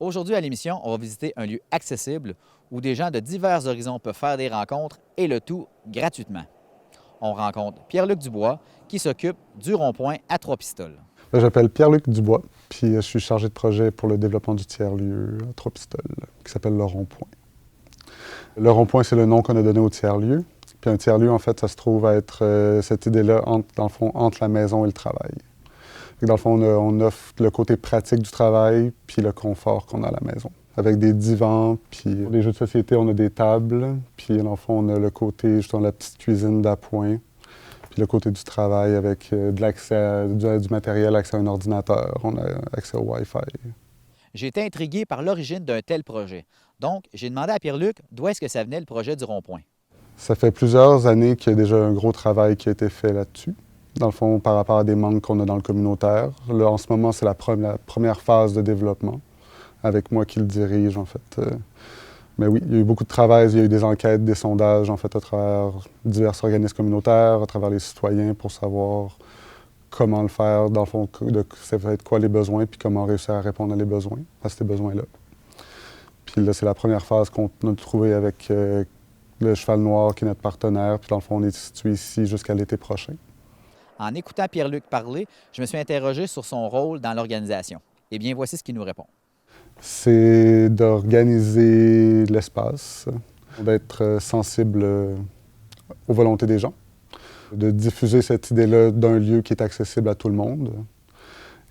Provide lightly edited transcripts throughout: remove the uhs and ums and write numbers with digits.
Aujourd'hui à l'émission, on va visiter un lieu accessible où des gens de divers horizons peuvent faire des rencontres et le tout gratuitement. On rencontre Pierre-Luc Dubois qui s'occupe du rond-point à Trois-Pistoles. Je m'appelle Pierre-Luc Dubois, puis je suis chargé de projet pour le développement du tiers-lieu à Trois-Pistoles, qui s'appelle le Rond-Point. Le Rond-Point, c'est le nom qu'on a donné au tiers-lieu. Puis un tiers-lieu, en fait, ça se trouve à être cette idée-là, dans le fond, entre la maison et le travail. Dans le fond, on offre le côté pratique du travail, puis le confort qu'on a à la maison. Avec des divans, puis pour les jeux de société, on a des tables, puis dans le fond, on a le côté, justement, la petite cuisine d'appoint, puis le côté du travail avec de l'accès du matériel, accès à un ordinateur, on a accès au Wi-Fi. J'ai été intrigué par l'origine d'un tel projet. Donc, j'ai demandé à Pierre-Luc d'où est-ce que ça venait le projet du rond-point. Ça fait plusieurs années qu'il y a déjà un gros travail qui a été fait là-dessus. Dans le fond, par rapport à des manques qu'on a dans le communautaire. Là, en ce moment, c'est la première phase de développement, avec moi qui le dirige, en fait. Mais oui, il y a eu beaucoup de travail, il y a eu des enquêtes, des sondages, en fait, à travers divers organismes communautaires, à travers les citoyens, pour savoir comment le faire, dans le fond, ça va être quoi les besoins, puis comment réussir à répondre à ces besoins-là. Puis là, c'est la première phase qu'on a trouvée avec le Cheval Noir, qui est notre partenaire, puis dans le fond, on est situé ici jusqu'à l'été prochain. En écoutant Pierre-Luc parler, je me suis interrogé sur son rôle dans l'organisation. Eh bien, voici ce qu'il nous répond. C'est d'organiser l'espace, d'être sensible aux volontés des gens, de diffuser cette idée-là d'un lieu qui est accessible à tout le monde.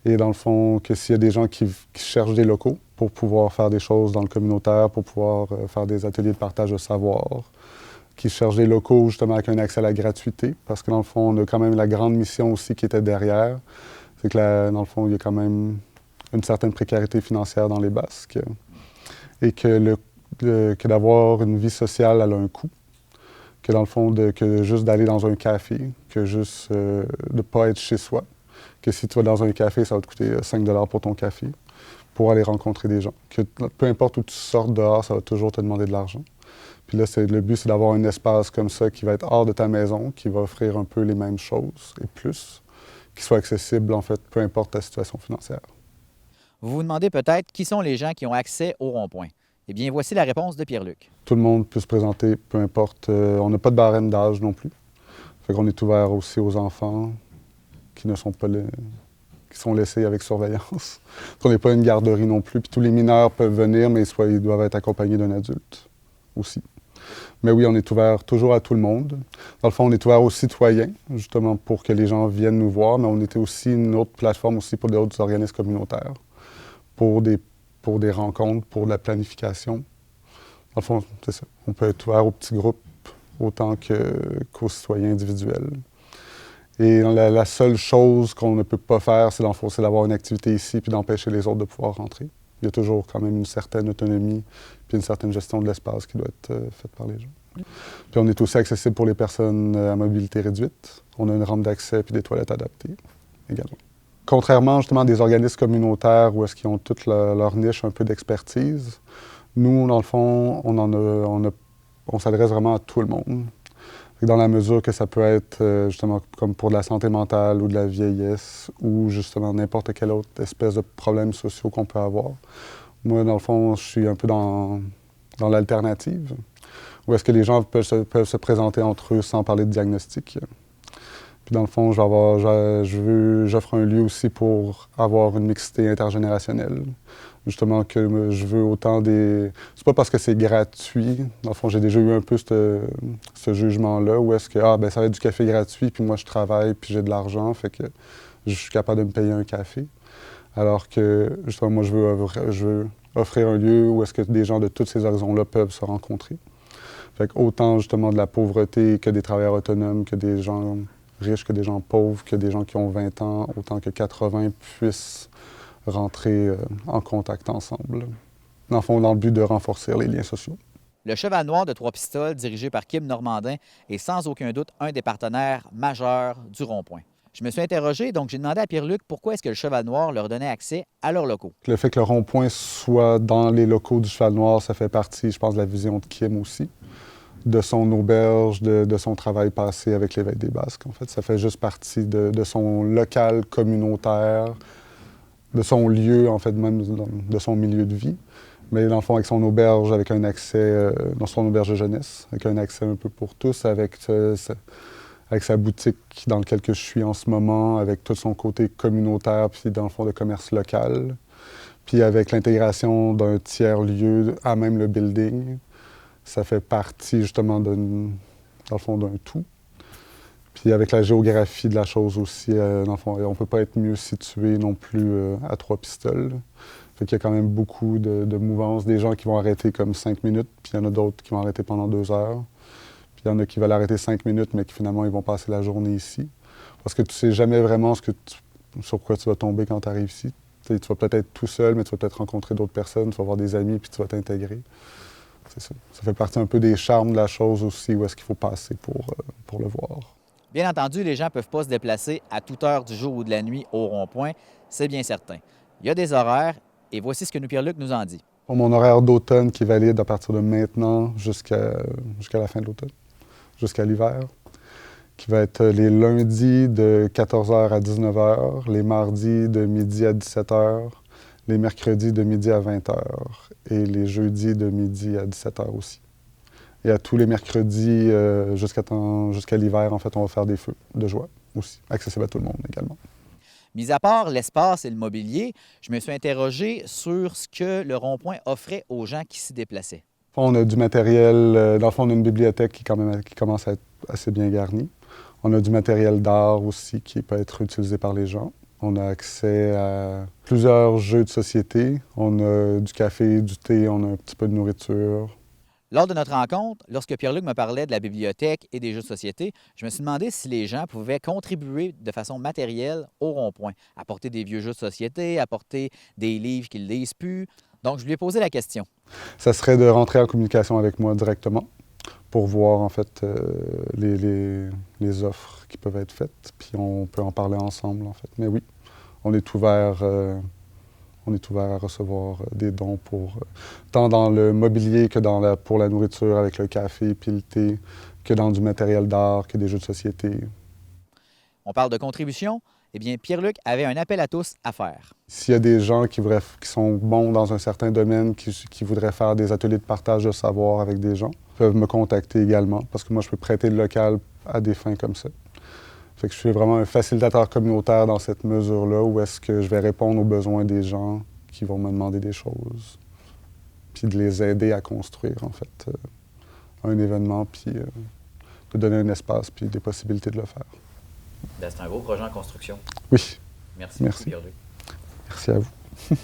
Et dans le fond, que s'il y a des gens qui cherchent des locaux pour pouvoir faire des choses dans le communautaire, pour pouvoir faire des ateliers de partage de savoir, qui cherchent des locaux justement avec un accès à la gratuité, parce que dans le fond, on a quand même la grande mission aussi qui était derrière, c'est que dans le fond, il y a quand même une certaine précarité financière dans les Basques, et que d'avoir une vie sociale, elle a un coût, que dans le fond, que juste d'aller dans un café, que juste de ne pas être chez soi, que si tu vas dans un café, ça va te coûter 5 $ pour ton café, pour aller rencontrer des gens. Que peu importe où tu sortes dehors, ça va toujours te demander de l'argent. Puis là, le but, c'est d'avoir un espace comme ça qui va être hors de ta maison, qui va offrir un peu les mêmes choses et plus, qui soit accessible, en fait, peu importe ta situation financière. Vous vous demandez peut-être qui sont les gens qui ont accès au rond-point. Eh bien, voici la réponse de Pierre-Luc. Tout le monde peut se présenter, peu importe. On n'a pas de barème d'âge non plus. Fait qu'on est ouvert aussi aux enfants qui ne sont pas qui sont laissés avec surveillance. On n'est pas une garderie non plus. Puis tous les mineurs peuvent venir, mais ils doivent être accompagnés d'un adulte aussi. Mais oui, on est ouvert toujours à tout le monde. Dans le fond, on est ouvert aux citoyens, justement pour que les gens viennent nous voir, mais on était aussi une autre plateforme aussi pour d'autres organismes communautaires, pour des rencontres, pour de la planification. Dans le fond, c'est ça. On peut être ouvert aux petits groupes autant qu'aux citoyens individuels. Et la seule chose qu'on ne peut pas faire, c'est d'avoir une activité ici puis d'empêcher les autres de pouvoir rentrer. Il y a toujours quand même une certaine autonomie puis une certaine gestion de l'espace qui doit être faite par les gens. Puis on est aussi accessible pour les personnes à mobilité réduite. On a une rampe d'accès puis des toilettes adaptées également. Contrairement justement à des organismes communautaires où est-ce qu'ils ont toute leur niche un peu d'expertise, nous, dans le fond, on s'adresse vraiment à tout le monde. Dans la mesure que ça peut être justement comme pour de la santé mentale ou de la vieillesse ou justement n'importe quelle autre espèce de problèmes sociaux qu'on peut avoir. Moi, dans le fond, je suis un peu dans l'alternative, où est-ce que les gens peuvent se présenter entre eux sans parler de diagnostic. Puis dans le fond, j'offre un lieu aussi pour avoir une mixité intergénérationnelle. Justement, que je veux autant des... C'est pas parce que c'est gratuit. Dans le fond, j'ai déjà eu un peu ce jugement-là, où est-ce que, ça va être du café gratuit, puis moi, je travaille, puis j'ai de l'argent, fait que je suis capable de me payer un café. Alors que, justement, moi, je veux offrir un lieu où est-ce que des gens de tous ces horizons-là peuvent se rencontrer. Fait que autant, justement, de la pauvreté que des travailleurs autonomes, que des gens riches, que des gens pauvres, que des gens qui ont 20 ans, autant que 80 puissent rentrer en contact ensemble. Dans le fond, dans le but de renforcer les liens sociaux. Le Cheval Noir de Trois-Pistoles, dirigé par Kim Normandin, est sans aucun doute un des partenaires majeurs du rond-point. Je me suis interrogé, donc j'ai demandé à Pierre-Luc pourquoi est-ce que le Cheval Noir leur donnait accès à leurs locaux. Le fait que le rond-point soit dans les locaux du Cheval Noir, ça fait partie, je pense, de la vision de Kim aussi, de son auberge, de son travail passé avec l'Éveil des Basques. En fait, ça fait juste partie de son local communautaire, de son lieu, en fait, même de son milieu de vie. Mais dans le fond, avec son auberge, avec un accès, dans son auberge de jeunesse, avec un accès un peu pour tous, avec sa boutique dans laquelle je suis en ce moment, avec tout son côté communautaire, puis dans le fond de commerce local, puis avec l'intégration d'un tiers-lieu à même le building, ça fait partie justement dans le fond d'un tout. Puis avec la géographie de la chose aussi, dans le fond, on ne peut pas être mieux situé non plus à Trois-Pistoles. Fait qu'il y a quand même beaucoup de mouvances, des gens qui vont arrêter comme 5 minutes, puis il y en a d'autres qui vont arrêter pendant 2 heures. Puis il y en a qui veulent arrêter 5 minutes, mais qui finalement, ils vont passer la journée ici. Parce que tu sais jamais vraiment sur quoi tu vas tomber quand tu arrives ici. Tu vas peut-être être tout seul, mais tu vas peut-être rencontrer d'autres personnes, tu vas avoir des amis, puis tu vas t'intégrer. C'est ça. Ça fait partie un peu des charmes de la chose aussi, où est-ce qu'il faut passer pour le voir. Bien entendu, les gens ne peuvent pas se déplacer à toute heure du jour ou de la nuit au rond-point, c'est bien certain. Il y a des horaires, et voici ce que Pierre-Luc nous en dit. Mon horaire d'automne qui est valide à partir de maintenant jusqu'à la fin de l'automne, jusqu'à l'hiver, qui va être les lundis de 14h à 19h, les mardis de midi à 17h, les mercredis de midi à 20h et les jeudis de midi à 17h aussi. Et à tous les mercredis jusqu'à l'hiver, en fait, on va faire des feux de joie aussi, accessibles à tout le monde également. Mis à part l'espace et le mobilier, je me suis interrogé sur ce que le rond-point offrait aux gens qui s'y déplaçaient. On a du matériel, dans le fond, on a une bibliothèque qui commence à être assez bien garnie. On a du matériel d'art aussi qui peut être utilisé par les gens. On a accès à plusieurs jeux de société. On a du café, du thé, on a un petit peu de nourriture. Lors de notre rencontre, lorsque Pierre-Luc me parlait de la bibliothèque et des jeux de société, je me suis demandé si les gens pouvaient contribuer de façon matérielle au rond-point, apporter des vieux jeux de société, apporter des livres qu'ils ne lisent plus. Donc, je lui ai posé la question. Ça serait de rentrer en communication avec moi directement pour voir en fait les offres qui peuvent être faites, puis on peut en parler ensemble en fait. Mais oui, on est ouvert à recevoir des dons tant dans le mobilier que pour la nourriture avec le café puis le thé, que dans du matériel d'art, que des jeux de société. On parle de contribution. Eh bien, Pierre-Luc avait un appel à tous à faire. S'il y a des gens qui sont bons dans un certain domaine, qui voudraient faire des ateliers de partage de savoir avec des gens, peuvent me contacter également, parce que moi, je peux prêter le local à des fins comme ça. Fait que je suis vraiment un facilitateur communautaire dans cette mesure-là, où est-ce que je vais répondre aux besoins des gens qui vont me demander des choses, puis de les aider à construire, en fait, un événement, puis de donner un espace, puis des possibilités de le faire. C'est un beau projet en construction. Oui. Merci. Pierre-Luc. Merci à vous.